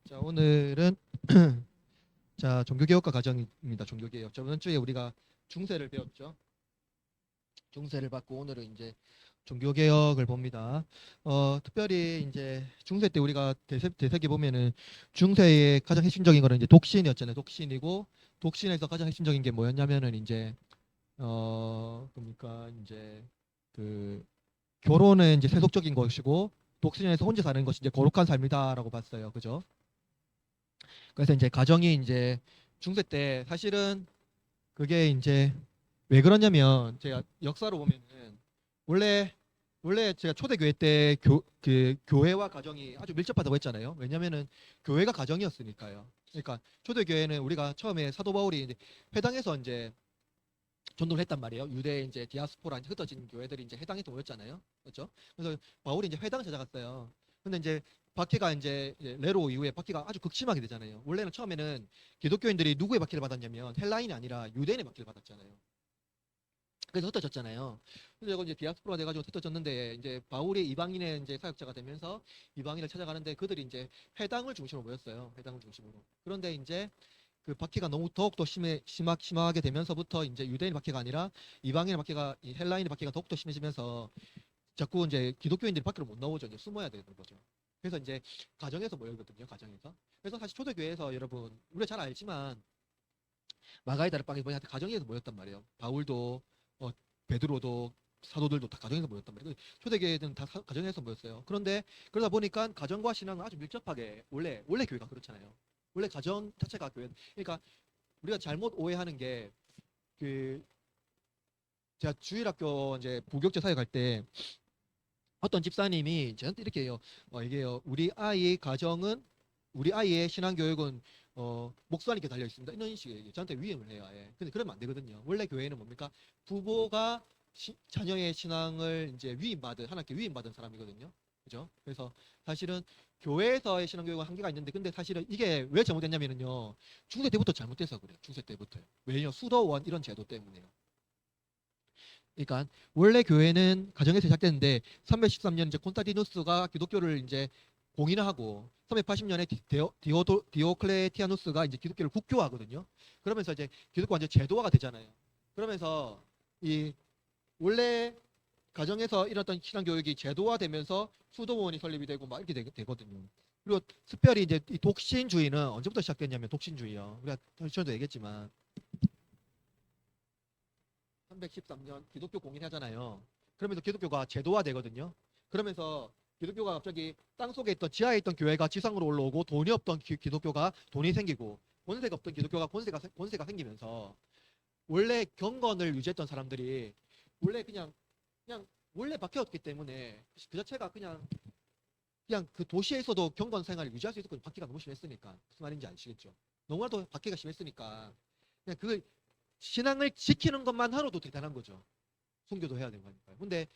자, 오늘은 자, 종교개혁과 과정입니다. 종교개혁. 저번 주에 우리가 중세를 배웠죠. 중세를 받고 오늘은 이제 종교개혁을 봅니다. 특별히 이제 중세 때 우리가 대세기 보면은 중세의 가장 핵심적인 거는 이제 독신이었잖아요. 독신이고 독신에서 가장 핵심적인 게 뭐였냐면은 이제 그러니까 이제 그 결혼은 이제 세속적인 것이고 독신에서 혼자 사는 것이 이제 거룩한 삶이다라고 봤어요. 그죠? 그래서 이제 가정이 이제 중세 때 사실은 그게 이제 왜 그러냐면 제가 역사로 보면은 원래 제가 초대교회 때 교회와 가정이 아주 밀접하다고 했잖아요. 왜냐면은 교회가 가정이었으니까요. 그러니까 초대교회는 우리가 처음에 사도 바울이 이제 회당에서 이제 전도를 했단 말이에요. 유대 이제 디아스포라 이제 흩어진 교회들이 이제 해당에서 모였잖아요. 그렇죠? 그래서 바울이 이제 회당을 찾아갔어요. 근데 이제 박해가 이제 네로 이후에 박해가 아주 극심하게 되잖아요. 원래는 처음에는 기독교인들이 누구의 박해를 받았냐면 헬라인이 아니라 유대인의 박해를 받았잖아요. 그래서 흩어졌잖아요. 그래서 이제 디아스포라 돼가지고 흩어졌는데 이제 바울이 이방인의 이제 사역자가 되면서 이방인을 찾아가는데 그들이 이제 회당을 중심으로 모였어요. 회당을 중심으로. 그런데 이제 그 박해가 너무 더욱더 심하게 되면서부터 이제 유대인 박해가 아니라 이방인의 박해가 이 헬라인의 박해가 더욱더 심해지면서 자꾸 이제 기독교인들이 밖으로 못 나오죠. 이제 숨어야 되는 거죠. 그래서 이제 가정에서 모이거든요. 가정에서. 그래서 사실 초대교회에서 여러분 우리가 잘 알지만 마가의 다락방이 뭐냐한테 가정에서 모였단 말이에요. 바울도 어, 베드로도 사도들도 다 가정에서 모였단 말이에요. 초대교회는 다 가정에서 모였어요. 그런데 그러다 보니까 가정과 신앙은 아주 밀접하게 원래 교회가 그렇잖아요. 원래 가정 자체가 교회. 그러니까 우리가 잘못 오해하는 게 그 제가 주일학교 이제 부교육자 사역할 때 어떤 집사님이 저한테 이렇게 해요. 이게요. 우리 아이의 신앙 교육은 목사님께 달려 있습니다. 이런 식의 얘기. 저한테 위임을 해요. 예. 근데 그러면 안 되거든요. 원래 교회는 뭡니까? 부모가 자녀의 신앙을 이제 하나님께 위임받은 사람이거든요. 그죠? 그래서 사실은 교회에서의 신앙 교육은 한계가 있는데 근데 사실은 이게 왜 잘못됐냐면요. 중세 때부터 잘못돼서 그래요. 중세 때부터요. 왜냐? 수도원 이런 제도 때문에요. 그러니까 원래 교회는 가정에서 시작됐는데 313년 이제 콘스탄티누스가 기독교를 이제 공인하고 380년에 디오클레티아누스가 이제 기독교를 국교화하거든요. 그러면서 이제 기독교 완전 제도화가 되잖아요. 그러면서 이 원래 가정에서 이뤘던 신앙 교육이 제도화되면서 수도원이 설립이 되고 막 이렇게 되거든요. 그리고 특별히 이제 이 독신주의는 언제부터 시작됐냐면 독신주의요. 우리가 전에도 얘기했지만 313년 기독교 공인하잖아요. 그러면서 기독교가 제도화되거든요. 그러면서 기독교가 갑자기 땅 속에 있던 지하에 있던 교회가 지상으로 올라오고 돈이 없던 기독교가 돈이 생기고 권세가 없던 기독교가 권세가 생기면서 원래 경건을 유지했던 사람들이 원래 그냥 원래 박해였기 때문에 그 자체가 그냥 그 도시에서도 경건 생활을 유지할 수 있었거든요. 박해가 너무 심했으니까. 무슨 말인지 아시겠죠? 너무나도 박해가 심했으니까 그냥 그 신앙을 지키는 것만으로도 대단한 거죠. 순교도 해야 되는 거니까요. 근데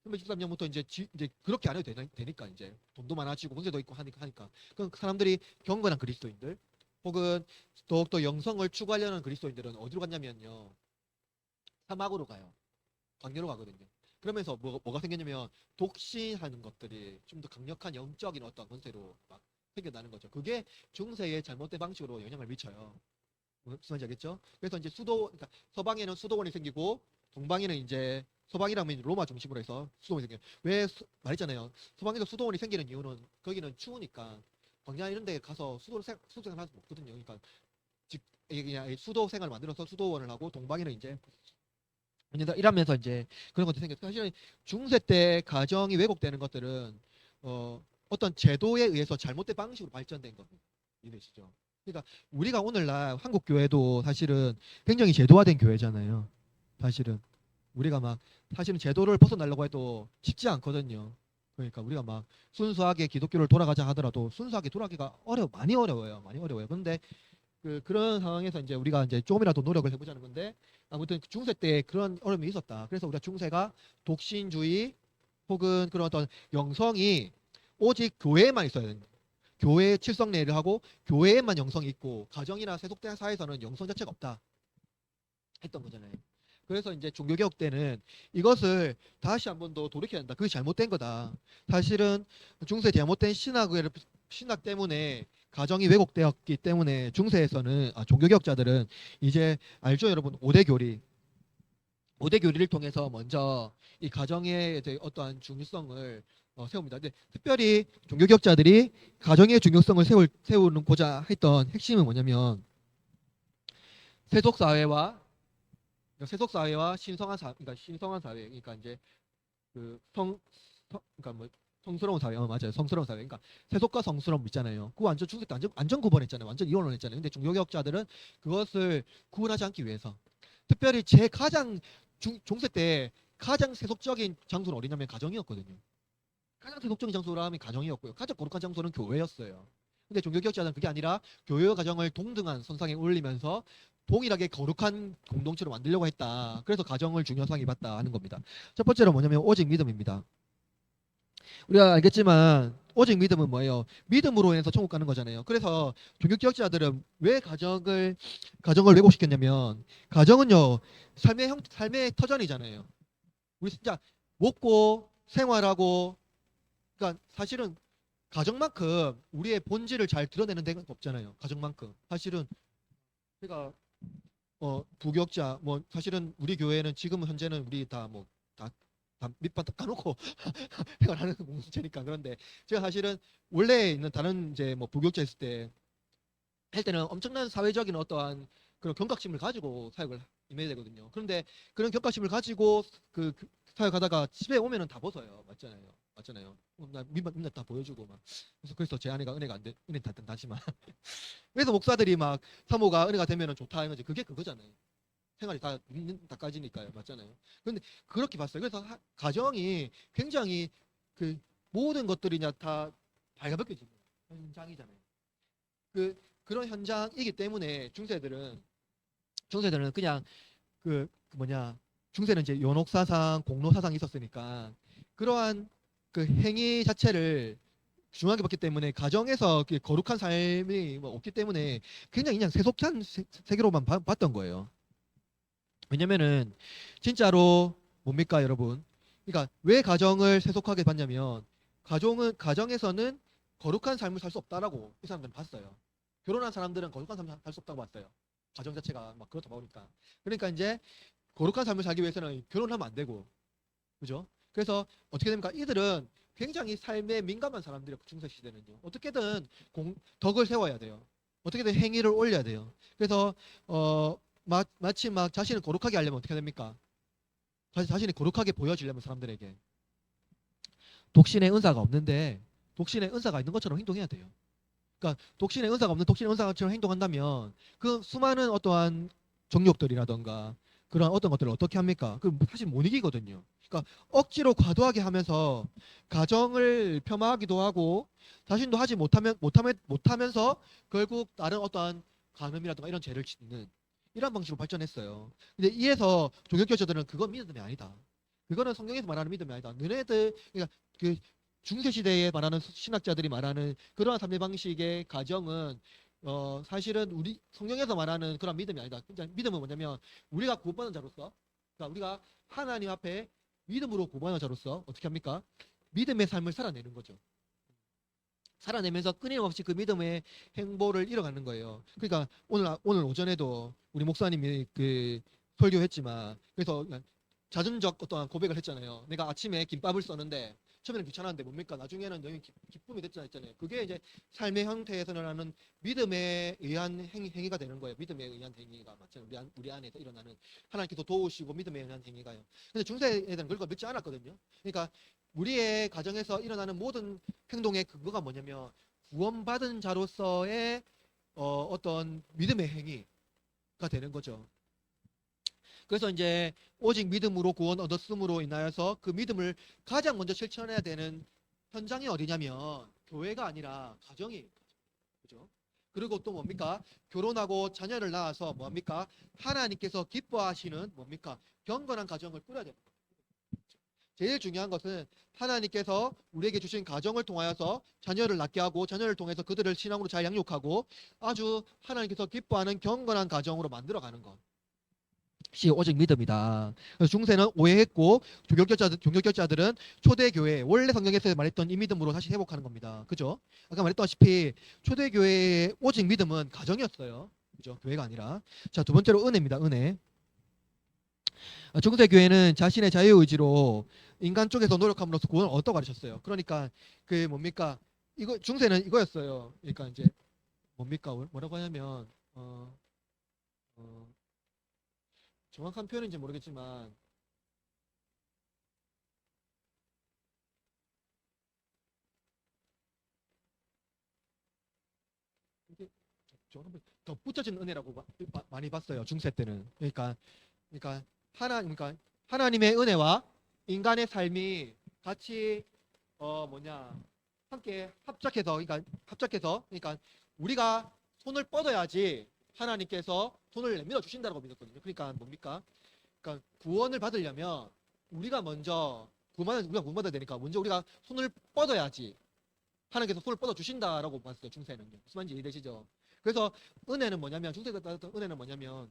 313년부터 이제 그렇게 안 해도 되니까 이제 돈도 많아지고 권세도 있고 하니까 그 사람들이 경건한 그리스도인들 혹은 더욱더 영성을 추구하려는 그리스도인들은 어디로 갔냐면요. 사막으로 가요. 광야로 가거든요. 그러면서 뭐가 생겼냐면 독신하는 것들이 좀 더 강력한 영적인 어떤 권세로 막 생겨나는 거죠. 그게 중세의 잘못된 방식으로 영향을 미쳐요. 무슨 말인지 알겠죠? 그래서 이제 그러니까 서방에는 수도원이 생기고 동방에는 이제 서방이라면 로마 중심으로 해서 수도원이 생겨요. 말했잖아요. 서방에서 수도원이 생기는 이유는 거기는 추우니까 광야 이런 데 가서 수도 생활 할수 없거든요. 그러니까 즉 그냥 수도 생활을 만들어서 수도원을 하고 동방에는 이제 이러면서 이제 그런 것도 생겼어요. 사실은 중세 때 가정이 왜곡되는 것들은 어떤 제도에 의해서 잘못된 방식으로 발전된 겁니다. 이해되시죠? 그러니까 우리가 오늘날 한국 교회도 사실은 굉장히 제도화된 교회잖아요. 사실은 우리가 막 사실은 제도를 벗어나려고 해도 쉽지 않거든요. 그러니까 우리가 막 순수하게 기독교를 돌아가자 하더라도 순수하게 돌아가기가 많이 어려워요. 많이 어려워요. 그런데 그런 상황에서 이제 우리가 이제 조금이라도 노력을 해보자는 건데 아무튼 중세 때 그런 어려움이 있었다. 그래서 우리가 중세가 독신주의 혹은 그런 어떤 영성이 오직 교회에만 있어야 된다. 교회의 칠성례를 하고 교회에만 영성이 있고 가정이나 세속된 사회에서는 영성 자체가 없다 했던 거잖아요. 그래서 이제 종교개혁 때는 이것을 다시 한 번 더 돌이켜야 한다. 그게 잘못된 거다. 사실은 중세 잘못된 신학 때문에 가정이 왜곡되었기 때문에 중세에서는 종교개혁자들은 이제 알죠 여러분 5대 교리 5대 교리를 통해서 먼저 이 가정의 이제 어떠한 중요성을 세웁니다. 근데 특별히 종교개혁자들이 가정의 중요성을 세우고자 했던 핵심은 뭐냐면 세속사회와 세속사회와 그러니까 신성한 사회 그러니까 이제 그러니까 뭐 성스러운 사회 맞아요 성스러운 사회 그러니까 세속과 성스러움 있잖아요 그거 완전 중세 때 완전 구분했잖아요 완전 이혼을 했잖아요 근데 종교개혁자들은 그것을 구분하지 않기 위해서 특별히 제 가장 중세 때 가장 세속적인 장소는 어디냐면 가정이었거든요 가장 세속적인 장소라 하면 가정이었고요 가장 거룩한 장소는 교회였어요 근데 종교개혁자는 그게 아니라 교회와 가정을 동등한 선상에 올리면서 동일하게 거룩한 공동체로 만들려고 했다. 그래서 가정을 중요성이 받다 하는 겁니다. 첫 번째로 뭐냐면 오직 믿음입니다. 우리가 알겠지만 오직 믿음은 뭐예요? 믿음으로 인해서 천국 가는 거잖아요. 그래서 종교개혁자들은 왜 가정을 왜곡시켰냐면 가정은요 삶의 터전이잖아요. 우리 진짜 먹고 생활하고 그러니까 사실은 가정만큼 우리의 본질을 잘 드러내는 데가 없잖아요. 가정만큼 사실은 제가 부교역자 뭐 사실은 우리 교회는 지금 현재는 우리 다 뭐 다 밑밥 다 까놓고 생활하는 공동체니까 그런데 제가 사실은 원래 있는 다른 이제 뭐 부교역자 있을 때 할 때는 엄청난 사회적인 어떠한 그런 경각심을 가지고 사역을 임해야 되거든요. 그런데 그런 경각심을 가지고 그 사역하다가 집에 오면은 다 벗어요. 맞잖아요. 나 민낯 다 보여주고 막 그래서 제 아내가 은혜가 안 돼, 은혜 다 된다지만 그래서 목사들이 막 사모가 은혜가 되면은 좋다 이거지. 그게 그거잖아요. 생활이 다 까지니까요. 맞잖아요. 그런데 그렇게 봤어요. 그래서 가정이 굉장히 그 모든 것들이 다 발가벗겨지는 현장이잖아요. 그런 현장이기 때문에 중세들은 그냥 그 뭐냐 중세는 이제 연옥사상, 공로사상이 있었으니까 그러한 그 행위 자체를 중요하게 봤기 때문에 가정에서 거룩한 삶이 뭐 없기 때문에 그냥 세속한 세계로만 봤던 거예요. 왜냐면은 진짜로 뭡니까 여러분? 그러니까 왜 가정을 세속하게 봤냐면 가정에서는 거룩한 삶을 살 수 없다라고 이 사람들은 봤어요. 결혼한 사람들은 거룩한 삶을 살 수 없다고 봤어요. 가정 자체가 막 그렇다 보니까. 그러니까 이제 거룩한 삶을 살기 위해서는 결혼하면 안 되고, 그죠? 그래서 어떻게 됩니까? 이들은 굉장히 삶에 민감한 사람들이에요. 중세 시대는요. 어떻게든 덕을 세워야 돼요. 어떻게든 행위를 올려야 돼요. 그래서 마치 막 자신을 거룩하게 하려면 어떻게 됩니까? 자신이 거룩하게 보여지려면 사람들에게 독신의 은사가 없는데 독신의 은사가 있는 것처럼 행동해야 돼요. 그러니까 독신의 은사가 없는 독신의 은사처럼 행동한다면 그 수많은 어떠한 정욕들이라던가 그런 어떤 것들을 어떻게 합니까? 그 사실 못 이기거든요. 그러니까 억지로 과도하게 하면서 가정을 폄하하기도 하고 자신도 하지 못하면서 결국 다른 어떠한 간음이라든가 이런 죄를 짓는 이런 방식으로 발전했어요. 근데 이에서 종교교사들은 그건 믿음이 아니다. 그거는 성경에서 말하는 믿음이 아니다. 너네들 그러니까 그 중세 시대에 말하는 신학자들이 말하는 그러한 삶의 방식의 가정은 사실은 우리 성경에서 말하는 그런 믿음이 아니다. 그러니까 믿음은 뭐냐면 우리가 구원받은 자로서 그러니까 우리가 하나님 앞에 믿음으로 구원받은 자로서 어떻게 합니까? 믿음의 삶을 살아내는 거죠. 살아내면서 끊임없이 그 믿음의 행보를 이뤄가는 거예요. 그러니까 오늘 오전에도 우리 목사님이 그 설교했지만 그래서 자존적 어떠한 고백을 했잖아요. 내가 아침에 김밥을 썼는데 처음에는 귀찮았는데 뭡니까? 나중에는 너무 기쁨이 됐잖아요. 그게 이제 삶의 형태에서는 하는 믿음에 의한 행위가 되는 거예요. 믿음에 의한 행위가 맞잖아요. 우리 안에서 일어나는 하나님께서 도우시고 믿음에 의한 행위가요. 근데 중세 애들은 그걸 믿지 않았거든요. 그러니까 우리의 가정에서 일어나는 모든 행동의 근거가 뭐냐면 구원받은 자로서의 어떤 믿음의 행위가 되는 거죠. 그래서 이제 오직 믿음으로 구원 얻었음으로 인하여서 그 믿음을 가장 먼저 실천해야 되는 현장이 어디냐면 교회가 아니라 가정이에요. 그죠? 그리고 또 뭡니까? 결혼하고 자녀를 낳아서 뭡니까? 하나님께서 기뻐하시는 뭡니까? 경건한 가정을 꾸려야 됩니다. 제일 중요한 것은 하나님께서 우리에게 주신 가정을 통하여서 자녀를 낳게 하고 자녀를 통해서 그들을 신앙으로 잘 양육하고 아주 하나님께서 기뻐하는 경건한 가정으로 만들어가는 것. 오직 믿음이다. 그래서 중세는 오해했고 종교결자들은 초대교회 원래 성경에서 말했던 이 믿음으로 다시 회복하는 겁니다. 그죠? 아까 말했다시피 초대교회의 오직 믿음은 가정이었어요. 그죠? 교회가 아니라. 자, 두 번째로 은혜입니다. 은혜. 중세교회는 자신의 자유의지로 인간 쪽에서 노력함으로써 구원을 얻었다고 가르쳤어요. 그러니까 그 뭡니까? 이거 중세는 이거였어요. 그러니까 이제 뭡니까? 뭐라고 하냐면 어, 정확한 표현인지 모르겠지만 이게 정확한 덧붙여진 은혜라고 많이 봤어요. 중세 때는. 그러니까 하나님의 은혜와 인간의 삶이 같이 함께 합작해서 우리가 손을 뻗어야지 하나님께서 손을 내밀어 주신다고 믿었거든요. 그러니까 뭡니까? 그러니까 구원을 받으려면 우리가 구원받아야 되니까 먼저 우리가 손을 뻗어야지 하나님께서 손을 뻗어 주신다라고 봤어요. 중세는. 무슨 말인지 이해되시죠? 그래서 중세가 따졌던 은혜는 뭐냐면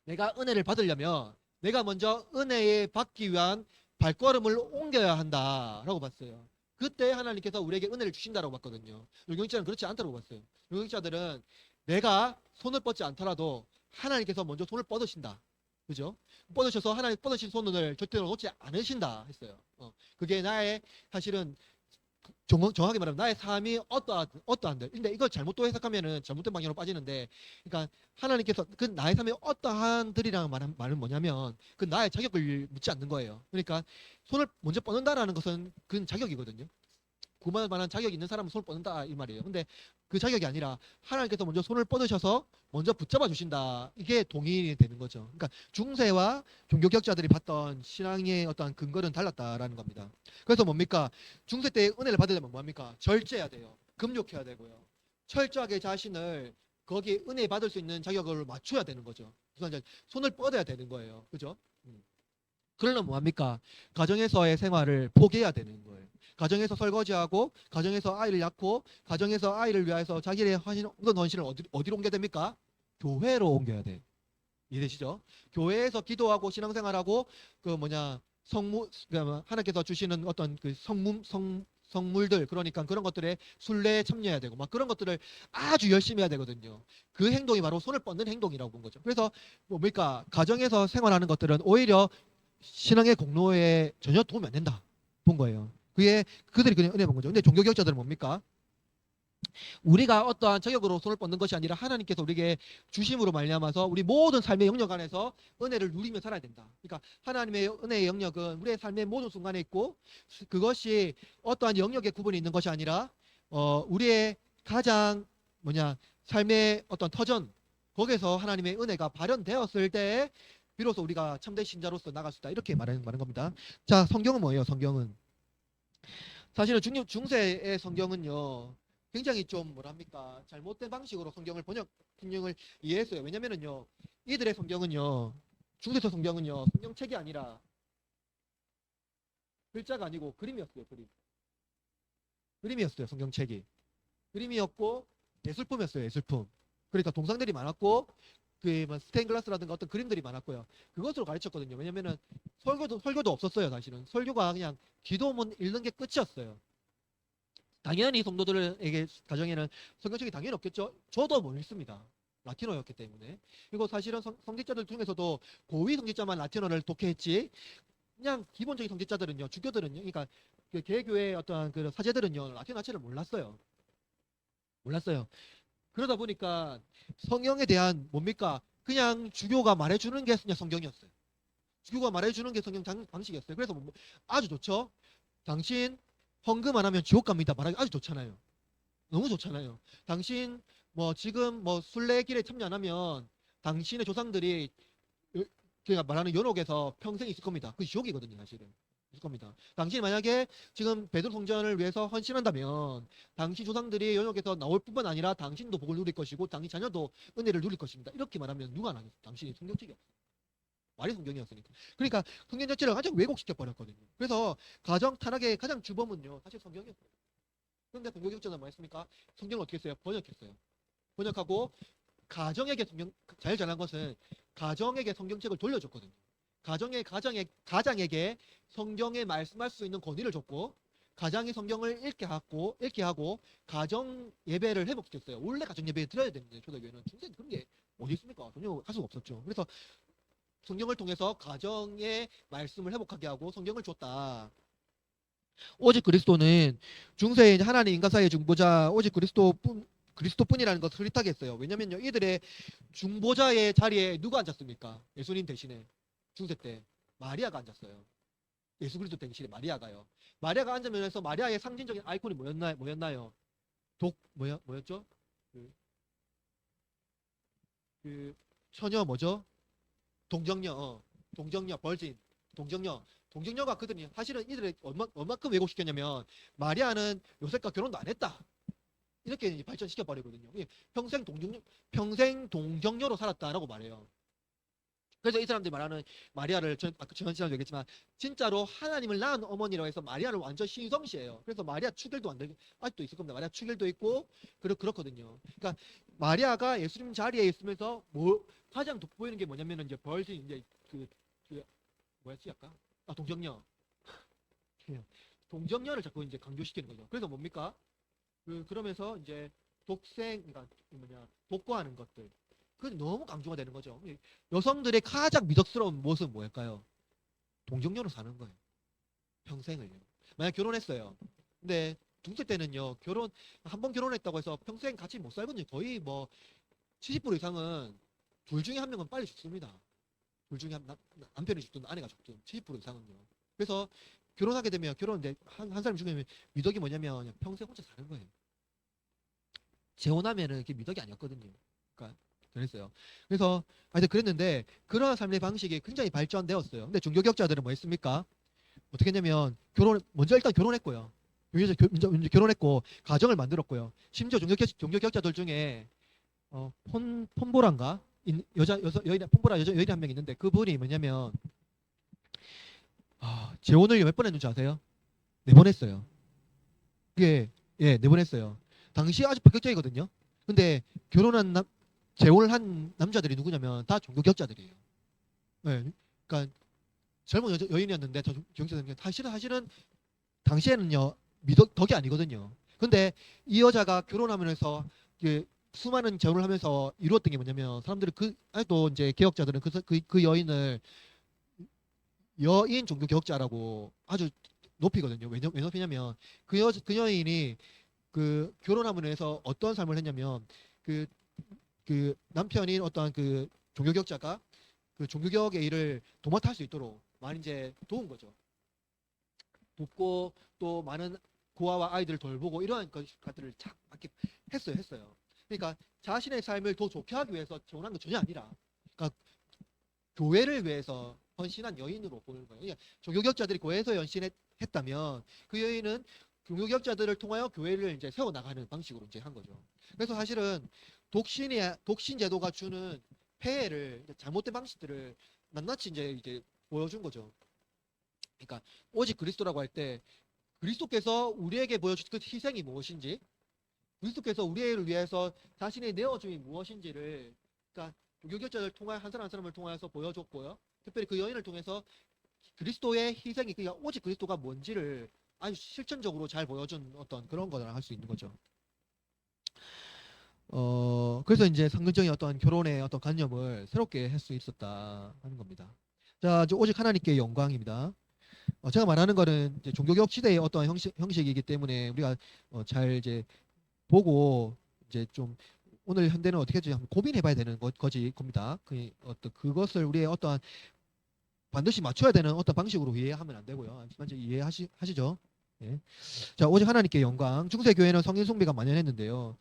내가 은혜를 받으려면 내가 먼저 은혜에 받기 위한 발걸음을 옮겨야 한다라고 봤어요. 그때 하나님께서 우리에게 은혜를 주신다라고 봤거든요. 유경자는 그렇지 않다고 봤어요. 유경자들은 내가 손을 뻗지 않더라도 하나님께서 먼저 손을 뻗으신다. 그죠? 뻗으셔서 하나님 뻗으신 손을 절대로 놓지 않으신다 했어요. 그게 나의 사실은 정확하게 말하면 나의 삶이 어떠한데. 근데 이걸 잘못 또 해석하면은 잘못된 방향으로 빠지는데, 그러니까 하나님께서 그 나의 삶이 어떠한들이라는 말은 뭐냐면 그 나의 자격을 묻지 않는 거예요. 그러니까 손을 먼저 뻗는다라는 것은 그건 자격이거든요. 구원할 만한 자격이 있는 사람은 손을 뻗는다 이 말이에요. 근데 그 자격이 아니라 하나님께서 먼저 손을 뻗으셔서 먼저 붙잡아 주신다. 이게 동의이 되는 거죠. 그러니까 중세와 종교격자들이 봤던 신앙의 어떤 근거는 달랐다라는 겁니다. 그래서 뭡니까? 중세 때 은혜를 받으려면 뭐합니까? 절제해야 돼요. 금욕해야 되고요. 철저하게 자신을 거기에 은혜 받을 수 있는 자격을 맞춰야 되는 거죠. 그래서 손을 뻗어야 되는 거예요. 그죠? 그러려면 뭐합니까? 가정에서의 생활을 포기해야 되는 거예요. 가정에서 설거지하고, 가정에서 아이를 낳고, 가정에서 아이를 위해서 자기의 모든 헌신을 어디로 옮겨야 됩니까? 교회로 옮겨야 돼. 이해되시죠? 교회에서 기도하고 신앙생활하고 하나님께서 주시는 어떤 그 성물들, 그러니까 그런 것들에 순례에 참여해야 되고 막 그런 것들을 아주 열심히 해야 되거든요. 그 행동이 바로 손을 뻗는 행동이라고 본 거죠. 그래서 뭡니까? 가정에서 생활하는 것들은 오히려 신앙의 공로에 전혀 도움이 안 된다 본 거예요. 그들이 그냥 은혜 본 거죠. 근데 종교개혁자들은 뭡니까? 우리가 어떠한 자격으로 손을 뻗는 것이 아니라 하나님께서 우리에게 주심으로 말미암아서 우리 모든 삶의 영역 안에서 은혜를 누리며 살아야 된다. 그러니까 하나님의 은혜의 영역은 우리의 삶의 모든 순간에 있고 그것이 어떠한 영역에 구분이 있는 것이 아니라 우리의 가장 삶의 어떤 터전 거기서 하나님의 은혜가 발현되었을 때 비로소 우리가 참된 신자로서 나갈 수 있다. 이렇게 말하는 겁니다. 자, 성경은 뭐예요? 성경은 사실은 중세의 성경은요. 굉장히 좀 잘못된 방식으로 성경을 이해했어요. 왜냐면은요. 이들의 성경은요. 중세서 성경은요. 성경책이 아니라 글자가 아니고 그림이었어요. 그림이었어요. 성경책이. 그림이었고 예술품이었어요. 예술품. 그러니까 동상들이 많았고 스테인글라스라든가 어떤 그림들이 많았고요. 그것으로 가르쳤거든요. 왜냐면은 설교도 없었어요. 사실은 설교가 그냥 기도문 읽는 게 끝이었어요. 당연히 성도들에게 가정에는 성경책이 당연히 없겠죠. 저도 못 읽습니다. 라틴어였기 때문에. 그리고 사실은 성직자들 중에서도 고위 성직자만 라틴어를 독해했지 그냥 기본적인 성직자들은요, 주교들은요, 그러니까 그 개교의 어떠한 그 사제들은요, 라틴어 자체를 몰랐어요. 그러다 보니까 성경에 대한 그냥 주교가 말해주는 게 그냥 성경이었어요. 주교가 말해주는 게 성경 방식이었어요. 그래서 아주 좋죠. 당신 헌금 안 하면 지옥 갑니다. 말하기 아주 좋잖아요. 너무 좋잖아요. 당신 지금 순례길에 참여 안 하면 당신의 조상들이 그가 말하는 연옥에서 평생 있을 겁니다. 그 지옥이거든요, 사실은. 있을 겁니다. 당신이 만약에 지금 베드로 성전을 위해서 헌신한다면 당신 조상들이 연옥에서 나올 뿐만 아니라 당신도 복을 누릴 것이고 당신 자녀도 은혜를 누릴 것입니다. 이렇게 말하면 누가 안 하겠어요? 당신이 성경책이 없어요. 말이 성경이었으니까. 그러니까 성경 자체를 가장 왜곡시켜 버렸거든요. 그래서 가정 타락의 가장 주범은요, 사실 성경이었어요. 그런데 종교개혁자는 뭐 했습니까? 성경을 어떻게 했어요? 번역했어요. 번역하고 가정에게 성경 제일 잘한 것은 가정에게 성경책을 돌려줬거든요. 가장에게 성경에 말씀할 수 있는 권위를 줬고 가장이 성경을 읽게 하고 가정 예배를 회복시켰어요. 원래 가정 예배 드려야 되는데 초대교회는 중세 그런 게 어디 있습니까? 전혀 할 수가 없었죠. 그래서 성경을 통해서 가정의 말씀을 회복하게 하고 성경을 줬다. 오직 그리스도는 중세의 하나님 인간 사이의 중보자 오직 그리스도뿐이라는 것을 흐릿하게 했어요. 왜냐면요, 이들의 중보자의 자리에 누가 앉았습니까? 예수님 대신에 중세 때 마리아가 앉았어요. 예수 그리스도 대신에 마리아가요. 마리아가 앉으면서 마리아의 상징적인 아이콘이 뭐였나요? 뭐였죠? 그, 그 처녀 뭐죠? 동정녀, 벌진, 동정녀가 그들이 사실은 이들을 얼마큼 왜곡시켰냐면 마리아는 요셉과 결혼도 안 했다. 이렇게 이제 발전시켜 버리거든요. 평생 동정녀로 살았다라고 말해요. 그래서 이 사람들이 말하는 마리아를 아까 지난 시간에 얘기했지만 진짜로 하나님을 낳은 어머니라고 해서 마리아를 완전 신성시해요. 그래서 마리아 축일도 안 되고 아직도 있을 겁니다. 마리아 축일도 있고 그렇거든요. 그러니까 마리아가 예수님 자리에 있으면서 가장 돋보이는 게 뭐냐면은 이제 벌써 이제 그 뭐였지 아까? 동정녀. 동정녀를 자꾸 이제 강조시키는 거죠. 그래서 뭡니까? 그러면서 이제 그러니까 독거하는 것들. 그게 너무 강조가 되는 거죠. 여성들의 가장 미덕스러운 모습은 뭐일까요? 동정녀로 사는 거예요. 평생을요. 만약 결혼했어요. 근데 중세 때는요, 한 번 결혼했다고 해서 평생 같이 못 살거든요. 거의 뭐 70% 이상은 둘 중에 한 명은 빨리 죽습니다. 둘 중에 남편이 죽든 아내가 죽든 70% 이상은요. 그래서 결혼하게 되면 한 사람이 죽으면 미덕이 뭐냐면 그냥 평생 혼자 사는 거예요. 재혼하면은 그게 미덕이 아니었거든요. 그러니까 그랬어요. 그래서 하여튼 그랬는데 그런 삶의 방식이 굉장히 발전되었어요. 근데 종교개혁자들은 뭐 했습니까? 어떻게 했냐면 먼저 일단 결혼했고요. 먼저 결혼했고 가정을 만들었고요. 심지어 종교개혁자들 중에 폰보라인가 여인 폰보라 여인이 한 명 있는데 그분이 뭐냐면 재혼을 몇 번 했는지 아세요? 4번 했어요. 그게 네 번 했어요. 당시 아주 본격적이거든요. 근데 재혼을 한 남자들이 누구냐면 다 종교개혁자들이에요. 네, 그러니까 젊은 여인이었는데 사실은 당시에는요 덕이 아니거든요. 근데 이 여자가 결혼하면서 수많은 재혼을 하면서 이루었던 게 뭐냐면 사람들이 아직도 이제 개혁자들은 그 여인을 여인 종교 개혁자라고 아주 높이거든요. 왜 높이냐면 그 여인이 결혼함으로 해서 어떤 삶을 했냐면 그 남편인 어떤 그 종교 개혁자가 그 종교 개혁의 일을 도맡아 할 수 있도록 많이 이제 도운 거죠. 돕고 또 많은 고아와 아이들을 돌보고 이러한 것들을 착 했어요. 그러니까 자신의 삶을 더 좋게 하기 위해서 재혼한 건 전혀 아니라, 그러니까 교회를 위해서 헌신한 여인으로 보는 거예요. 그러니까 종교개혁자들이 교회에서 헌신했다면 그 여인은 종교개혁자들을 통하여 교회를 이제 세워 나가는 방식으로 이제 한 거죠. 그래서 사실은 독신 제도가 주는 폐해를 잘못된 방식들을 낱낱이 이제 보여준 거죠. 그러니까 오직 그리스도라고 할 때 그리스도께서 우리에게 보여주신 그 희생이 무엇인지, 그리스도께서 우리를 위해서 자신의 내어줌이 무엇인지를, 그러니까 종교개혁자를 통해 한 사람 한 사람을 통해서 보여줬고요. 특별히 그 여인을 통해서 그리스도의 희생이, 그러니까 오직 그리스도가 뭔지를 아주 실천적으로 잘 보여준 어떤 그런 거를 할 수 있는 거죠. 그래서 이제 성경적인 어떤 결혼의 어떤 관념을 새롭게 할 수 있었다 하는 겁니다. 자, 오직 하나님께 영광입니다. 제가 말하는 거는 이제 종교개혁 시대의 어떤 형식이기 때문에 우리가 잘 이제 보고 이제 좀 오늘 현대는 어떻게 할지 한번 고민해봐야 되는 겁니다. 그것을 우리의 어떠한 반드시 맞춰야 되는 어떤 방식으로 이해하면 안 되고요. 먼저 이해하시죠? 예. 자, 오직 하나님께 영광. 중세 교회는 성인 숭배가 만연했는데요.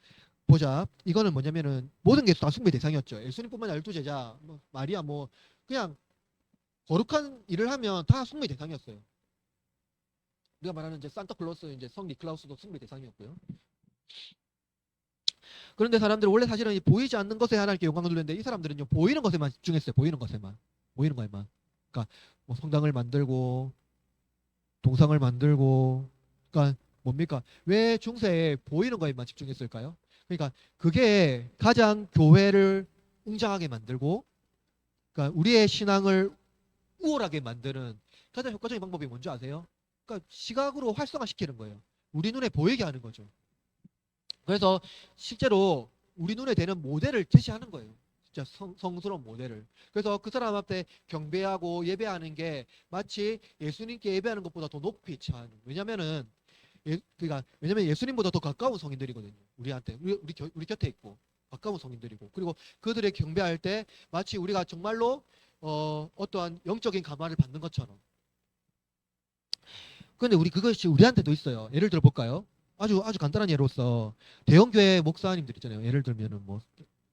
보자. 이거는 뭐냐면은 모든 게 다 숭배 대상이었죠. 예수님뿐만 아니라 12제자, 마리아 그냥 거룩한 일을 하면 다 숭배 대상이었어요. 우리가 말하는 이제 산타클로스, 이제 성 니클라우스도 숭배 대상이었고요. 그런데 사람들은 원래 사실은 보이지 않는 것에 하나님께 영광을 돌렸는데 이 사람들은요 보이는 것에만 집중했어요. 보이는 것에만. 그러니까 뭐 성당을 만들고 동상을 만들고, 그러니까 뭡니까? 왜 중세에 보이는 것에만 집중했을까요? 그러니까 그게 가장 교회를 웅장하게 만들고, 그러니까 우리의 신앙을 우월하게 만드는 가장 효과적인 방법이 뭔지 아세요? 그러니까 시각으로 활성화시키는 거예요. 우리 눈에 보이게 하는 거죠. 그래서 실제로 우리 눈에 되는 모델을 제시하는 거예요. 진짜 성스러운 모델을. 그래서 그 사람 앞에 경배하고 예배하는 게 마치 예수님께 예배하는 것보다 더 높이 차는. 왜냐면은 그러니까 왜냐면 예수님보다 더 가까운 성인들이거든요. 우리한테 우리 곁에 있고 가까운 성인들이고, 그리고 그들의 경배할 때 마치 우리가 정말로 어떠한 영적인 감화를 받는 것처럼. 그런데 그것이 우리한테도 있어요. 예를 들어 볼까요? 아주 간단한 예로서 대형 교회 목사님들 있잖아요. 예를 들면은 뭐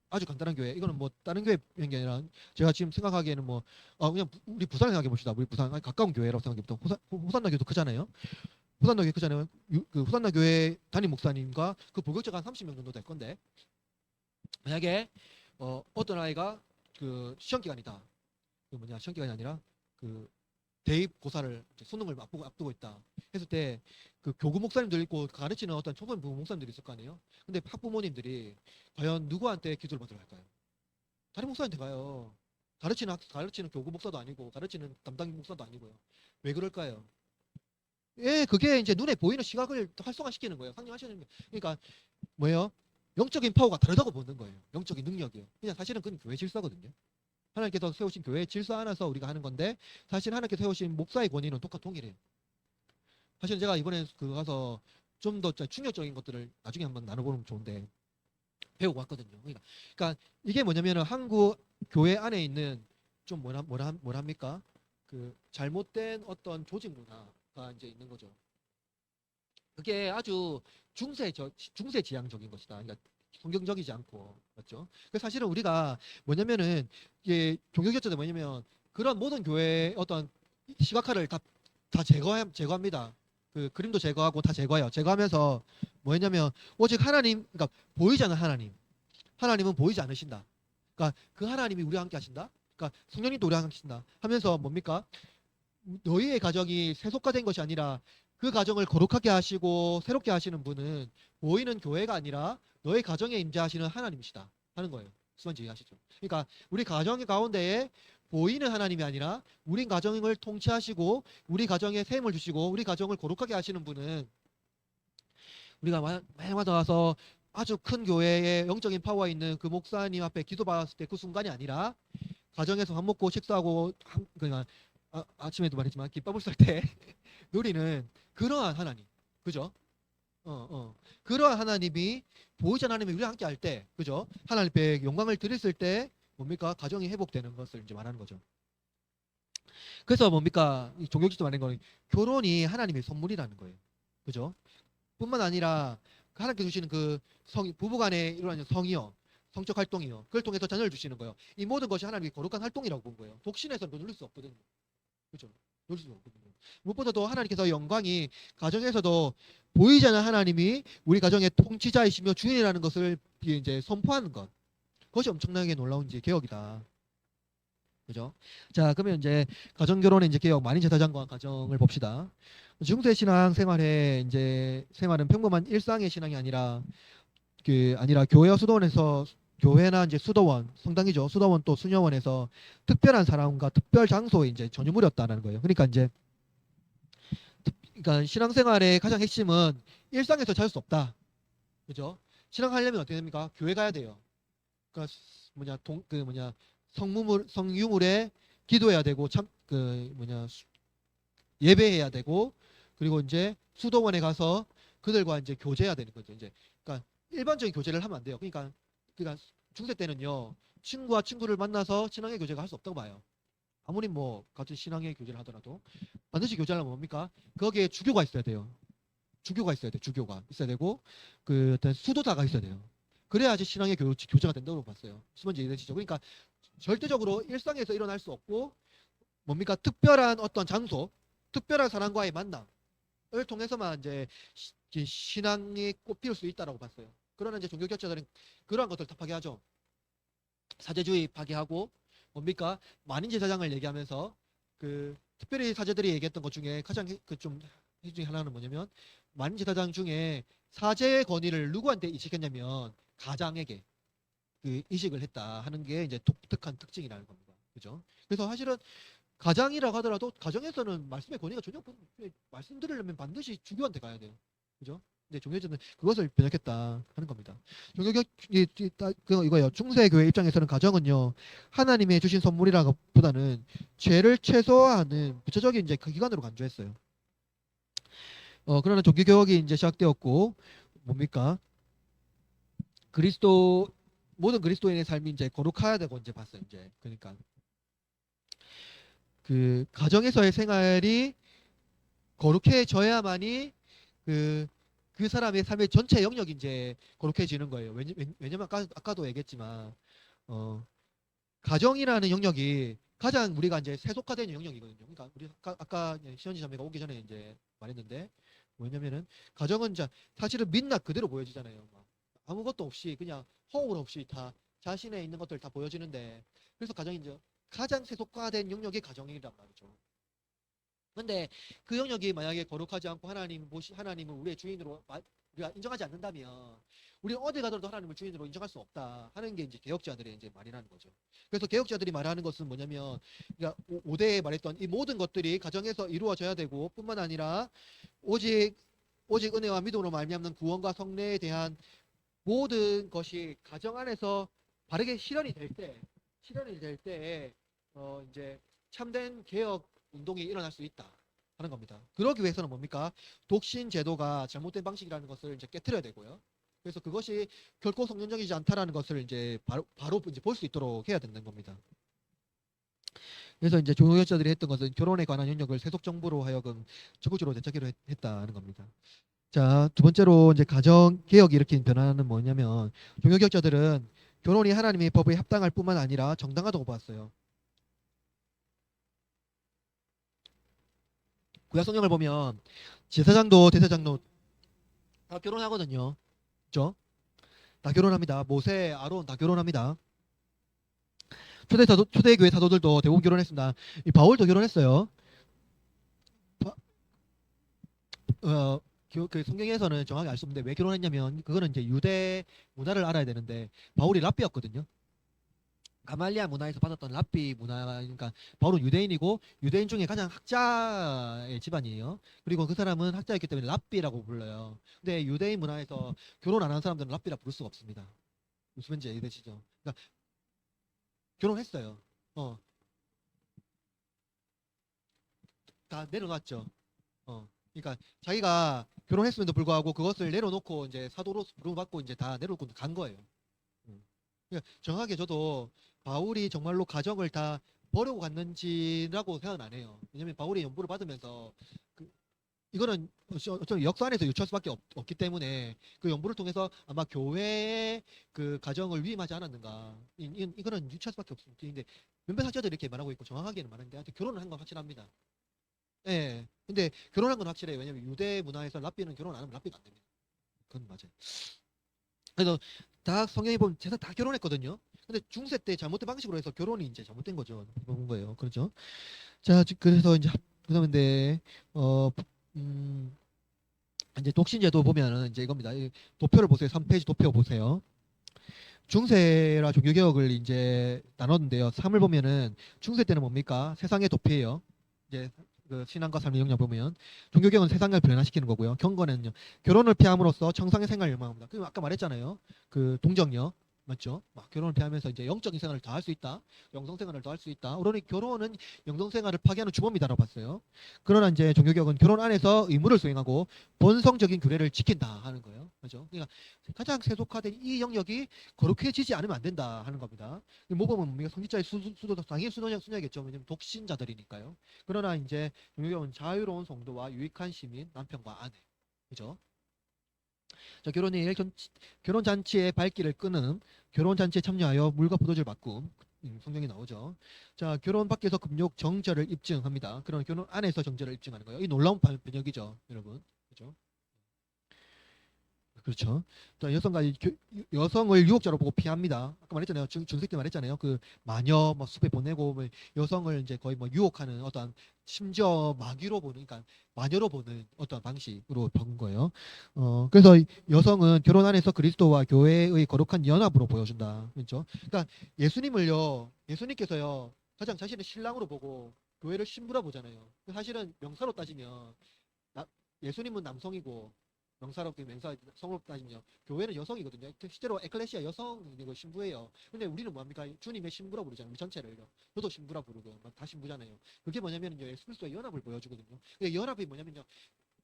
아주 간단한 교회, 이거는 뭐 다른 교회 게 아니라 제가 지금 생각하기에는 뭐 그냥 우리 부산을 생각해 봅시다. 우리 부산 가까운 교회라고 생각해 봅시다. 호산나교도 크잖아요. 호산나 교회 크잖아요. 그 호산나 교회 담임 목사님과 그 부교체가 한 30명 정도 될 건데, 만약에 어떤 아이가 그 시험 기간이다. 시험 기간이 아니라 그 대입 고사를 수능을 앞두고 있다 했을 때 그 교구 목사님들 있고 가르치는 어떤 초선 부모 목사님들이 있을 거 아니에요. 근데 학부모님들이 과연 누구한테 기도를 받으러 갈까요? 다른 목사한테 가요. 가르치는 교구 목사도 아니고 가르치는 담당 목사도 아니고요. 왜 그럴까요? 예, 그게 이제 눈에 보이는 시각을 활성화시키는 거예요. 상징하시는 게. 그러니까 뭐예요? 영적인 파워가 다르다고 보는 거예요. 영적인 능력이요. 그냥 사실은 그건 교회 질서거든요. 하나님께서 세우신 교회 질서 안에서 우리가 하는 건데, 사실 하나님께서 세우신 목사의 권위는 동일해요. 사실 제가 이번에 가서 좀 더 충격적인 것들을 나중에 한번 나눠보면 좋은데 배우고 왔거든요. 그러니까 이게 뭐냐면은 한국 교회 안에 있는 좀 뭐랍니까? 그 잘못된 어떤 조직 문화가 이제 있는 거죠. 그게 아주 중세지향적인 것이다. 그러니까 성경적이지 않고, 맞죠? 그래서 사실은 우리가 뭐냐면은 이게 종교개혁자들 뭐냐면 그런 모든 교회의 어떤 시각화를 다 제거합니다. 그 그림도 제거하고 다 제거해요. 제거하면서 뭐냐면 오직 하나님, 그러니까 보이지 않는 하나님은 보이지 않으신다. 그러니까 그 하나님이 우리와 함께 하신다. 그러니까 성령님도 우리와 함께 하신다. 하면서 뭡니까? 너희의 가정이 세속화된 것이 아니라 그 가정을 거룩하게 하시고 새롭게 하시는 분은 보이는 교회가 아니라 너의 가정에 임재하시는 하나님이시다 하는 거예요. 무슨 말인지 이해하시죠? 그러니까 우리 가정 가운데에 보이는 하나님이 아니라 우리 가정을 통치하시고 우리 가정에 세임을 주시고 우리 가정을 거룩하게 하시는 분은, 우리가 만약마다 와서 아주 큰 교회에 영적인 파워 있는 그 목사님 앞에 기도받았을 때 그 순간이 아니라 가정에서 밥 먹고 식사하고 그냥 아침에도 말했지만 김밥을 쌀 때 누리는 그러한 하나님, 그죠? 그러한 하나님이 보이지 않는 하나님이 우리와 함께 할 때, 그죠? 하나님 앞에 영광을 드렸을 때 뭡니까? 가정이 회복되는 것을 이제 말하는 거죠. 그래서 뭡니까? 이 종교적으로 말하는 거는 결혼이 하나님의 선물이라는 거예요, 그죠? 뿐만 아니라 하나님께 주시는 그 부부간에 일어나는 성이요, 성적 활동이요, 그걸 통해서 자녀를 주시는 거예요. 이 모든 것이 하나님의 거룩한 활동이라고 본 거예요. 독신에서는 누릴 수 없거든요. 그죠? 누릴 수 없거든요. 무엇보다도 하나님께서 영광이 가정에서도 보이지 않는 하나님이 우리 가정의 통치자이시며 주인이라는 것을 이제 선포하는 것. 그것이 엄청나게 놀라운 이제 개혁이다. 그죠? 자, 그러면 이제 가정 결혼의 이제 개혁, 만인 제사장과 가정을 봅시다. 중세 신앙 생활은 평범한 일상의 신앙이 아니라 교회와 수도원에서, 교회나 이제 수도원, 성당이죠. 수도원 또 수녀원에서 특별한 사람과 특별 장소에 이제 전유물이었다는 거예요. 그러니까 신앙생활의 가장 핵심은 일상에서 찾을 수 없다. 그죠? 신앙하려면 어떻게 됩니까? 교회 가야 돼요. 그러니까 성유물에 기도해야 되고 예배해야 되고, 그리고 이제 수도원에 가서 그들과 이제 교제해야 되는 거죠. 이제 그러니까 일반적인 교제를 하면 안 돼요. 그러니까 중세 때는요, 친구와 친구를 만나서 신앙의 교제가 할 수 없다고 봐요. 아무리 뭐 같은 신앙의 교제를 하더라도 반드시 교제하려면 뭡니까? 거기에 주교가 있어야 돼요. 주교가 있어야 돼. 주교가 있어야 되고 그 어떤 수도자가 있어야 돼요. 그래야지 신앙의 교제가 된다고 봤어요. 무슨 말인지 이해되시죠? 그러니까 절대적으로 일상에서 일어날 수 없고 뭡니까? 특별한 어떤 장소, 특별한 사람과의 만남을 통해서만 이제 신앙이 꽃피울 수 있다라고 봤어요. 그러나 이제 종교 교체자들은 그러한 것들 다 파괴하죠. 사제주의 파괴하고 뭡니까? 만인 제사장을 얘기하면서 그 특별히 사제들이 얘기했던 것 중에 가장 그좀 중에 하나는 뭐냐면, 만인 제사장 중에 사제의 권위를 누구한테 이식했냐면 가장에게 그 이식을 했다 하는 게 이제 독특한 특징이라는 겁니다. 그죠? 그래서 사실은 가장이라고 하더라도 가정에서는 말씀의 권위가 전혀 말씀드리려면 반드시 주교한테 가야 돼요. 그죠? 근데 종교제는 그것을 변혁했다 하는 겁니다. 종교격 이거요. 중세교회 입장에서는 가정은요 하나님의 주신 선물이라기보다는 죄를 최소화하는 부처적인 이제 그 기관으로 간주했어요. 그러나 종교개혁이 이제 시작되었고 뭡니까? 그리스도 모든 그리스도인의 삶이 이제 거룩해야 되고 이제 봤어요. 이제 그러니까 그 가정에서의 생활이 거룩해져야만이 그 사람의 삶의 전체 영역이 이제 거룩해지는 거예요. 왜냐면 아까도 얘기했지만 가정이라는 영역이 가장 우리가 이제 세속화된 영역이거든요. 그러니까 우리 아까 시현지 자매가 오기 전에 이제 말했는데 뭐냐면은 가정은 이제 사실은 민낯 그대로 보여지잖아요. 막 아무것도 없이 그냥 허울 없이 다 자신의 있는 것들 다 보여지는데 그래서 가정이 이제 가장 세속화된 영역이 가정이란 말이죠. 근데 그 영역이 만약에 거룩하지 않고 하나님을 우리의 주인으로 우리가 인정하지 않는다면 우리는 어디 가더라도 하나님을 주인으로 인정할 수 없다 하는 게 이제 개혁자들의 이제 말이라는 거죠. 그래서 개혁자들이 말하는 것은 뭐냐면 그러니까 5대에 말했던 이 모든 것들이 가정에서 이루어져야 되고 뿐만 아니라 오직 은혜와 믿음으로 말미암는 구원과 성례에 대한 모든 것이 가정 안에서 바르게 실현이 될 때 이제 참된 개혁 운동이 일어날 수 있다 하는 겁니다. 그러기 위해서는 뭡니까? 독신 제도가 잘못된 방식이라는 것을 이제 깨트려야 되고요. 그래서 그것이 결코 성경적이지 않다라는 것을 이제 바로 이제 볼 수 있도록 해야 되는 겁니다. 그래서 이제 종교개혁자들이 했던 것은 결혼에 관한 영역을 세속 정부로 하여금 적극적으로 되찾기로 했다는 겁니다. 자, 두 번째로 이제 가정 개혁이 일으킨 변화는 뭐냐면 종교개혁자들은 결혼이 하나님의 법에 합당할 뿐만 아니라 정당하다고 봤어요. 구약 성경을 보면 제사장도 대제사장도 다 결혼하거든요. 그렇죠? 다 결혼합니다. 모세, 아론 다 결혼합니다. 초대교회 사도들도 대부분 결혼했습니다. 이 바울도 결혼했어요. 그 성경에서는 정확히 알 수 없는데 왜 결혼했냐면 그거는 이제 유대 문화를 알아야 되는데 바울이 랍비였거든요. 가말리아 문화에서 받았던 랍비 문화가 그러니까 바울은 유대인이고 유대인 중에 가장 학자의 집안이에요. 그리고 그 사람은 학자였기 때문에 랍비라고 불러요. 근데 유대인 문화에서 결혼 안 한 사람들은 랍비라 부를 수가 없습니다. 무슨 말인지 이해되시죠? 그러니까 결혼했어요. 어, 다 내려놨죠. 그러니까 자기가 결혼했음에도 불구하고 그것을 내려놓고 이제 사도로 부름받고 이제 다 내려놓고 간 거예요. 그러니까 정확하게 저도 바울이 정말로 가정을 다 버리고 갔는지라고 생각은 안 해요. 왜냐면 바울이 연부를 받으면서 이거는 어떤 역사 안에서 유추할 수밖에 없기 때문에 그 연부를 통해서 아마 교회의 그 가정을 위임하지 않았는가 이거는 유추할 수밖에 없습니다. 근데 몇몇 학자들이 이렇게 말하고 있고 정확하게는 말하는데 하여튼 결혼을 한 건 확실합니다. 예. 근데 결혼한 건 확실해요. 왜냐면 유대 문화에서 랍비는 결혼 안 하면 랍비가 안 됩니다. 그건 맞아요. 그래서 다 성경에 보면 제사 다 결혼했거든요. 근데 중세 때 잘못된 방식으로 해서 결혼이 이제 잘못된 거죠. 그런 거예요. 그렇죠? 자, 그래서 이제 그다음에 이제 독신제도 보면은 이제 이겁니다. 도표를 보세요. 3페이지 도표 보세요. 중세라 종교개혁을 이제 나눴는데요. 3을 보면은 중세 때는 뭡니까? 세상의 도피예요. 이제 그 신앙과 삶의 영역 보면 종교개혁은 세상을 변화시키는 거고요. 경건은요. 결혼을 피함으로써 청상의 생활을 열망합니다. 그 아까 말했잖아요. 그 동정녀 맞죠? 막 결혼을 피하면서 이제 영적인 생활을 더 할 수 있다. 영성 생활을 더 할 수 있다. 그러니 결혼은 영성 생활을 파괴하는 주범이다라고 봤어요. 그러나 이제 종교개혁은 결혼 안에서 의무를 수행하고 본성적인 규례를 지킨다 하는 거예요. 그렇죠? 그러니까 가장 세속화된 이 영역이 거룩해지지 않으면 안 된다 하는 겁니다. 모범은 뭡니까? 성직자의 수도 당연히 수녀겠죠. 왜냐면 독신자들이니까요. 그러나 이제 종교개혁은 자유로운 성도와 유익한 시민, 남편과 아내. 그죠? 자, 결혼 잔치의 발길을 끄는 결혼 잔치에 참여하여 물과 포도주를 바꿈 성경에 나오죠. 자, 결혼 밖에서 금욕 정절을 입증합니다. 그런 결혼 안에서 정절을 입증하는 거예요. 이 놀라운 번역이죠, 여러분. 그죠? 그렇죠. 또 여성을 유혹자로 보고 피합니다. 아까 말했잖아요. 준석 때 말했잖아요. 그 마녀 뭐 숲에 보내고 뭐 여성을 이제 거의 뭐 유혹하는 어떤 심지어 마귀로 보는 그러니까 마녀로 보는 어떤 방식으로 본 거예요. 그래서 여성은 결혼 안에서 그리스도와 교회의 거룩한 연합으로 보여준다. 그렇죠? 그러니까 예수님께서요 가장 자신의 신랑으로 보고 교회를 신부라 보잖아요. 사실은 명사로 따지면 나- 예수님은 남성이고 명사로 성으로 따지면 교회는 여성이거든요. 실제로 에클레시아 여성이고 신부예요. 근데 우리는 뭐합니까? 주님의 신부라 부르잖아요. 우리 전체를요. 저도 신부라 부르고 다 신부잖아요. 그게 뭐냐면 예수 그리스도의 연합을 보여주거든요. 근데 연합이 뭐냐면요.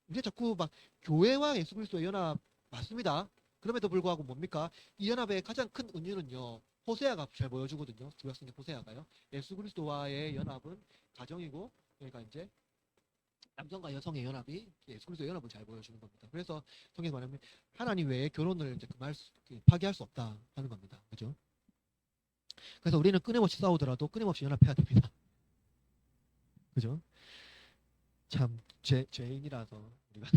이게 자꾸 막 교회와 예수 그리스도의 연합 맞습니다. 그럼에도 불구하고 뭡니까? 이 연합의 가장 큰 은유는요. 호세아가 잘 보여주거든요. 구약성경 호세아가요. 예수 그리스도와의 연합은 가정이고 그러니까 이제 남성과 여성의 연합이 예수 그리스도의 연합을 잘 보여주는 겁니다. 그래서 성경에 말하면 하나님 외에 결혼을 이제 파기할 수 없다 하는 겁니다. 그죠? 그래서 우리는 끊임없이 싸우더라도 끊임없이 연합해야 됩니다. 그죠? 참 죄인이라서 우리가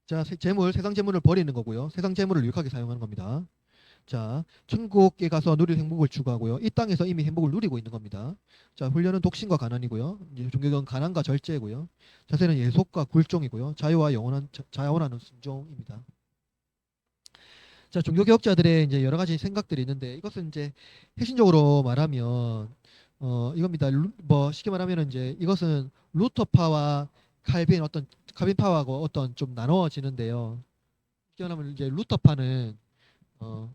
자 세상 재물을 버리는 거고요. 세상 재물을 유익하게 사용하는 겁니다. 자, 천국에 가서 누릴 행복을 추구하고요. 이 땅에서 이미 행복을 누리고 있는 겁니다. 자, 훈련은 독신과 가난이고요. 이제 종교는 가난과 절제고요. 자세는 예속과 굴종이고요. 자유와 자원하는 순종입니다. 자, 종교개혁자들의 이제 여러 가지 생각들이 있는데 이것은 이제 핵심적으로 말하면 이겁니다. 뭐 쉽게 말하면 이제 이것은 루터파와 칼빈파하고 어떤 좀 나눠지는데요. 쉽게 말하면 이제 루터파는 어,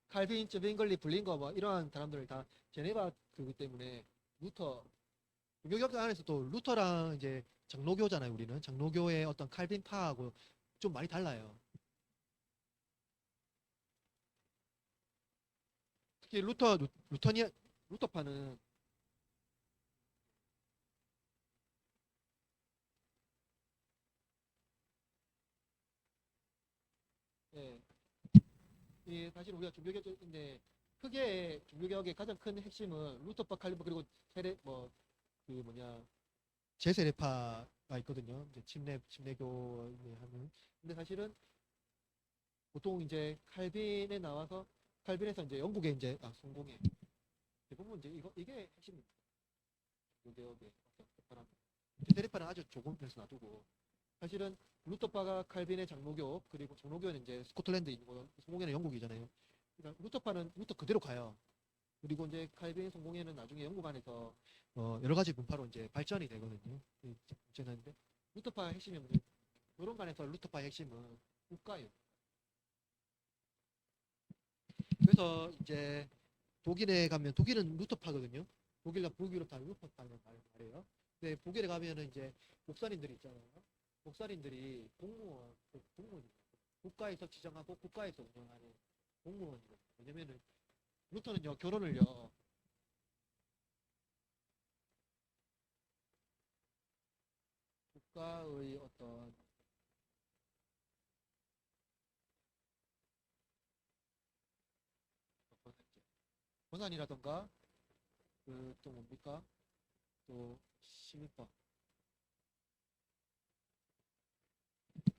칼빈, 젬빙글리, 블링거 뭐 이러한 사람들을 다 제네바 그기 때문에 루터 종교개혁자 안에서 또 루터랑 이제 장로교잖아요. 우리는 장로교의 어떤 칼빈파하고 좀 많이 달라요. 특히 루터파는 예, 사실 우리가 종교개혁인데 크게 종교개혁의 가장 큰 핵심은 루터파, 칼빈파 그리고 세례 그 뭐냐 제세례파가 있거든요. 이제 침례교 하는. 근데 사실은 보통 이제 칼빈에 나와서 칼빈에서 이제 영국에 이제 성공해. 대부분 이제 이게 핵심 교개혁의 어떤 제세례파는 아주 조금에서 놔두고 사실은 루터파가 칼빈의 장로교 그리고 종로교는 이제 스코틀랜드 있는 거 성공회는 영국이잖아요. 그러니까 루터파는 루터 그대로 가요. 그리고 이제 칼빈 성공회는 나중에 영국 안에서 여러 가지 분파로 이제 발전이 되거든요. 발전하는데 루터파의 핵심이 뭐냐? 그런 간에서 루터파의 핵심은 국가예요. 그래서 이제 독일에 가면 독일은 루터파거든요. 독일과 북유럽 다 루터파는 말이에요. 근데 독일에 가면은 이제 목사님들이 있잖아요. 목사님들이 공무원이 국가에서 지정하고 국가에서 운영하는 공무원이거든요. 왜냐면은 루터는요 결혼을요 국가의 어떤 권한이라던가 그 또 뭡니까 또 시민법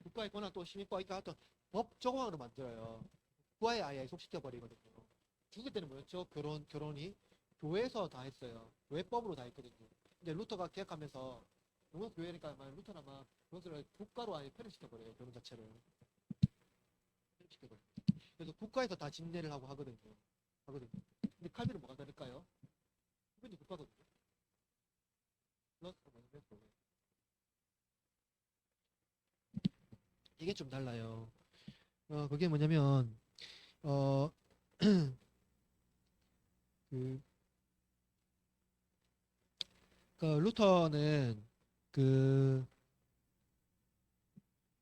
국가의 권한 또 시민법 그러니까 어떤 법 조항으로 만들어요. 국가에 아예 속시켜 버리거든요. 죽을 때는 뭐였죠? 결혼이 교회에서 다 했어요. 교회법으로 다 했거든요. 근데 루터가 개혁하면서 영국 교회니까 아마 루터는 아마 그것을 국가로 아예 편입시켜 버려요. 결혼 자체를 편입시켜 버려요. 그래서 국가에서 다 집례를 하고 하거든요. 근데 칼빈은 뭐가 다를까요? 칼빈이 국가거든요. 플러스가 뭐냐면 교회. 이게 좀 달라요. 그게 뭐냐면 어, 그, 그 루터는 그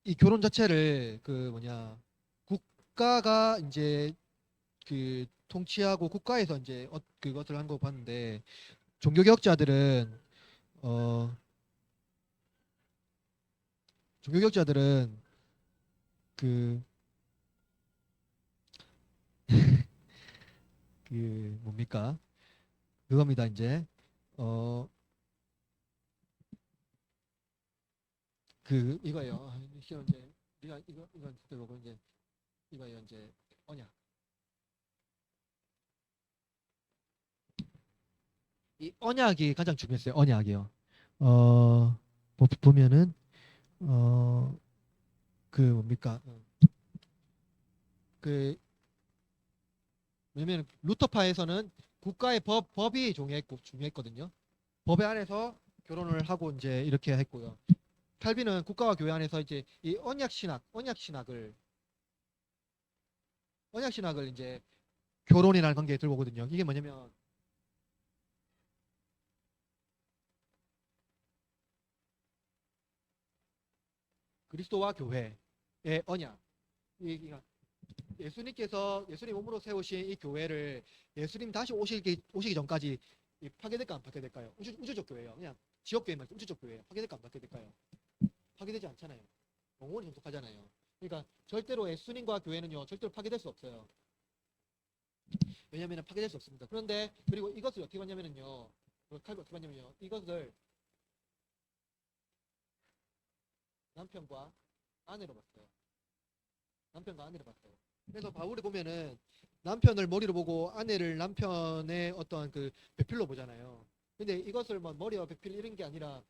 이 결혼 자체를 그 뭐냐 국가가 이제 그 통치하고 국가에서 이제 그것을 한 거 봤는데 종교개혁자들은 어 종교개혁자들은 그 그 뭡니까 그겁니다 이제 어, 이거예요. 이거 이제 우리가 이건 보고 이제 이거예요. 이제 언약. 이 언약이 가장 중요했어요. 언약이요. 보면은 어, 뭡니까? 그 왜냐면 루터파에서는 국가의 법이 중요했거든요. 법에 안에서 결혼을 하고 이제 이렇게 했고요. 칼빈은 국가와 교회 안에서 이제 이 언약 신학을 이제 결혼이라는 관계에 들고 오거든요. 이게 뭐냐면 그리스도와 교회의 언약. 그러니까 예수님 몸으로 세우신 이 교회를 예수님 다시 오시기 전까지 파괴될까 안 파괴될까요? 우주적 교회예요. 그냥 지역 교회만 우주적 교회예요. 파괴될까 안 파괴될까요? 파괴되지 않잖아요. 영원히 존속하잖아요. 그러니까 절대로 예수님과 교회는요 절대로 파괴될 수 없어요. 왜냐하면 파괴될 수 없습니다. 그런데 그리고 이것을 어떻게 봤냐면요, 칼비 어떻게 봤냐면요, 이것을 남편과 아내로 봤어요. 남편과 아내로 봤어요. 그래서 바울이 보면은 남편을 머리로 보고 아내를 남편의 어떤 그 배필로 보잖아요. 근데 이것을 뭐 머리와 배필 이런 게 아니라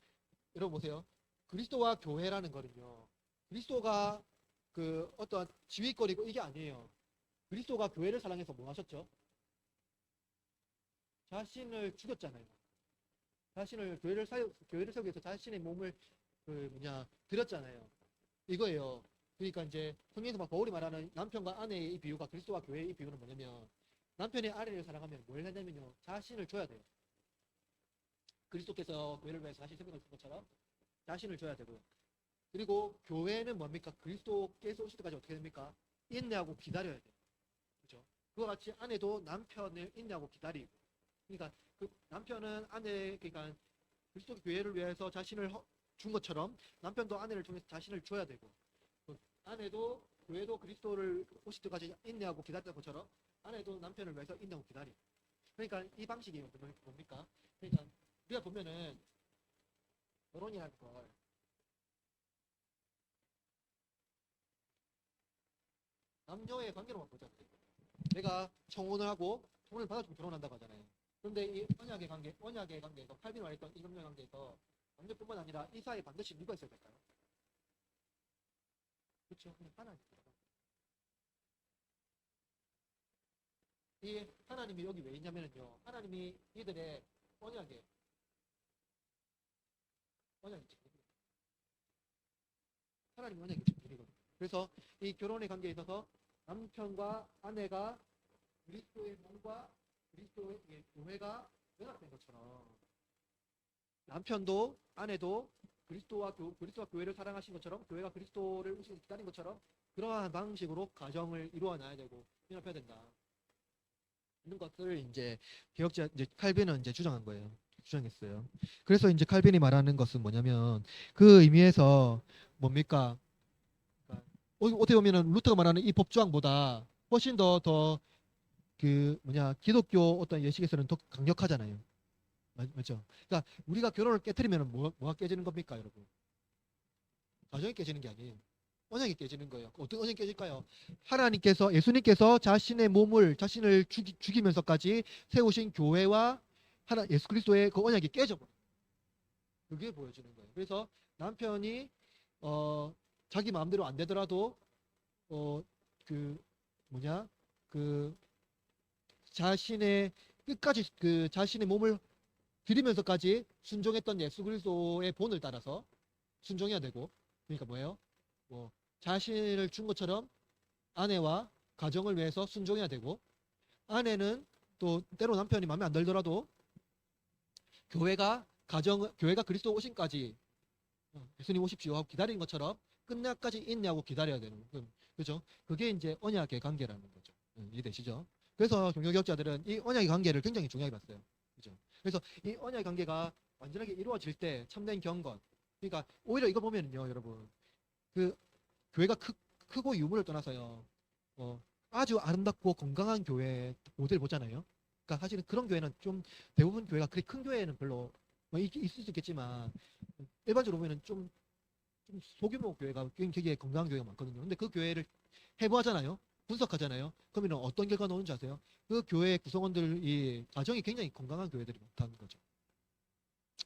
여러분 보세요. 그리스도와 교회라는 거는요. 그리스도가 그 어떤 지휘권이고 이게 아니에요. 그리스도가 교회를 사랑해서 뭐 하셨죠? 자신을 죽였잖아요. 교회를 세우기 위해서 자신의 몸을 드렸잖아요. 이거예요. 그러니까 이제 성경에서 막 바울이 말하는 남편과 아내의 이 비유가 그리스도와 교회의 이 비유는 뭐냐면 남편이 아내를 사랑하면 뭘 하냐면요. 자신을 줘야 돼요. 그리스도께서 교회를 위해서 자신 생명을 준 것처럼 자신을 줘야 되고요. 그리고 교회는 뭡니까? 그리스도께서 오실 때까지 어떻게 됩니까? 인내하고 기다려야 돼요. 그렇죠? 그와 같이 아내도 남편을 인내하고 기다리고. 그러니까 그 남편은 그러니까 그리스도 교회를 위해서 자신을 준 것처럼 남편도 아내를 통해서 자신을 줘야 되고 아내도 교회도 그리스도를 오실 때까지 인내하고 기다렸던 것처럼 아내도 남편을 위해서 인내하고 기다리고. 그러니까 이 방식이 뭡니까? 그러니까 우리가 보면은 결혼이라는 걸 남녀의 관계로만 보잖아요. 내가 청혼을 하고 돈을 받아주고 결혼한다고 하잖아요. 그런데 이 언약의 관계에서 칼빈 말했던 이 남녀의 관계에서 남녀뿐만 아니라 이 사이에 반드시 누가 있어야 될까요? 그렇죠. 그냥 하나님. 이 하나님이 여기 왜 있냐면요. 하나님이 이들의 언약에 언약이 지켜요. 하나님 언약이 지켜거든요. 그래서 이 결혼의 관계에 있어서 남편과 아내가 그리스도의 몸과 그리스도의 교회가 연합된 것처럼 남편도 아내도 그리스도와 교회를 사랑하신 것처럼 교회가 그리스도를 오시기 기다린 것처럼 그러한 방식으로 가정을 이루어 놔야 되고 연합해야 된다. 이런 것을 이제 개혁자 이제 칼빈은 이제 주장한 거예요. 주장했어요. 그래서 이제 칼빈이 말하는 것은 뭐냐면 그 의미에서 뭡니까? 그러니까 어떻게 보면은 루터가 말하는 이 법조항보다 훨씬 더 기독교 어떤 예식에서는 더 강력하잖아요. 맞죠? 그러니까 우리가 결혼을 깨뜨리면 뭐가 깨지는 겁니까, 여러분? 가정이 깨지는 게 아니에요. 언약이 깨지는 거예요. 어떤 언약이 깨질까요? 예수님께서 자신을 죽이면서까지 세우신 교회와 예수 그리스도의 그 언약이 깨져버려요. 그게 보여주는 거예요. 그래서 남편이 자기 마음대로 안 되더라도 어, 그 뭐냐 그 자신의 끝까지 자신의 몸을 드리면서까지 순종했던 예수 그리스도의 본을 따라서 순종해야 되고, 그러니까 뭐예요? 뭐 자신을 준 것처럼 아내와 가정을 위해서 순종해야 되고, 아내는 또 때로 남편이 마음에 안 들더라도 교회가 그리스도 오심까지 예수님 오십시오 하고 기다리는 것처럼 끝날까지 있냐고 기다려야 되는 그죠? 그게 이제 언약의 관계라는 거죠. 이해되시죠? 그래서 종교개혁자들은 이 언약의 관계를 굉장히 중요하게 봤어요. 그죠? 그래서 이 언약의 관계가 완전하게 이루어질 때 참된 경건. 그러니까 오히려 이거 보면은요, 여러분. 그 교회가 크고 유물을 떠나서요. 아주 아름답고 건강한 교회 모델 보잖아요. 그러니까 사실은 그런 교회는 좀 대부분 교회가 그리 큰 교회는 별로 뭐 있을 수 있겠지만 일반적으로 보면은 좀 소규모 교회가 되게 건강한 교회가 많거든요. 근데 그 교회를 해부하잖아요. 분석하잖아요. 그러면 어떤 결과 나오는지 아세요? 그 교회 구성원들이 가정이 굉장히 건강한 교회들이 많다는 거죠.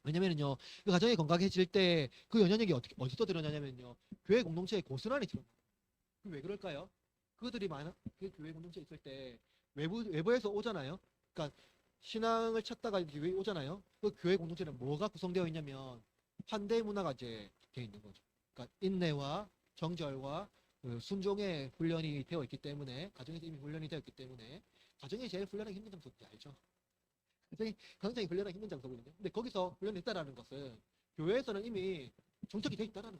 왜냐면은요, 그 가정이 건강해질 때 그 영향력이 어디서 드러나냐면요, 교회 공동체의 고스란히 드러나요. 왜 그럴까요? 그들이 그 교회 공동체에 있을 때 외부에서 오잖아요. 그러니까 신앙을 찾다가 이제 오잖아요. 그 교회 공동체는 뭐가 구성되어 있냐면 환대 문화가 이제 되어 있는 거죠. 그러니까 인내와 정절과 그 순종의 훈련이 되어 있기 때문에 가정에서 이미 훈련이 되어 있기 때문에 가정이 제일 훈련하기 힘든 장소 알죠? 굉장히 훈련하기 힘든 장소거든요. 근데 거기서 훈련했다라는 것은 교회에서는 이미 정착이 돼 있다라는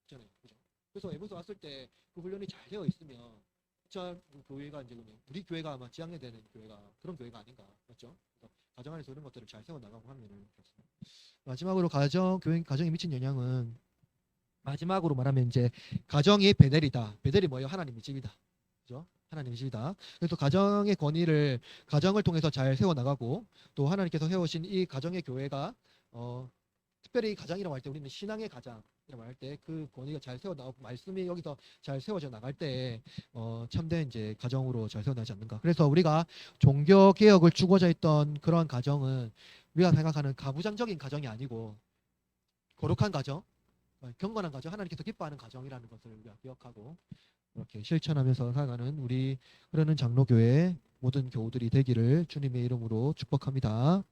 거잖아요. 그죠? 그래서 외부에서 왔을 때 그 훈련이 잘 되어 있으면 저 교회가 이제 우리 교회가 아마 지향해야 되는 교회가 그런 교회가 아닌가 맞죠? 그래서 가정 안에서 이런 것들을 잘 세워 나가고 하면은 그렇습니다. 마지막으로 가정에 미친 영향은 마지막으로 말하면 이제 가정이 베델이다. 베델이 뭐예요? 하나님의 집이다. 그죠? 하나님의 집이다. 그래서 가정을 통해서 잘 세워 나가고 또 하나님께서 세우신 이 가정의 교회가 특별히 가장이라고 할 때 우리는 신앙의 가장이라고 할 때 그 권위가 잘 세워 나가고 말씀이 여기서 잘 세워져 나갈 때 참된 이제 가정으로 잘 세워나지 않는가. 그래서 우리가 종교 개혁을 추구하자 했던 그러한 가정은 우리가 생각하는 가부장적인 가정이 아니고 거룩한 가정, 경건한 가정, 하나님께서 기뻐하는 가정이라는 것을 우리가 기억하고 이렇게 실천하면서 살아가는 우리 흐르는 장로교회 모든 교우들이 되기를 주님의 이름으로 축복합니다.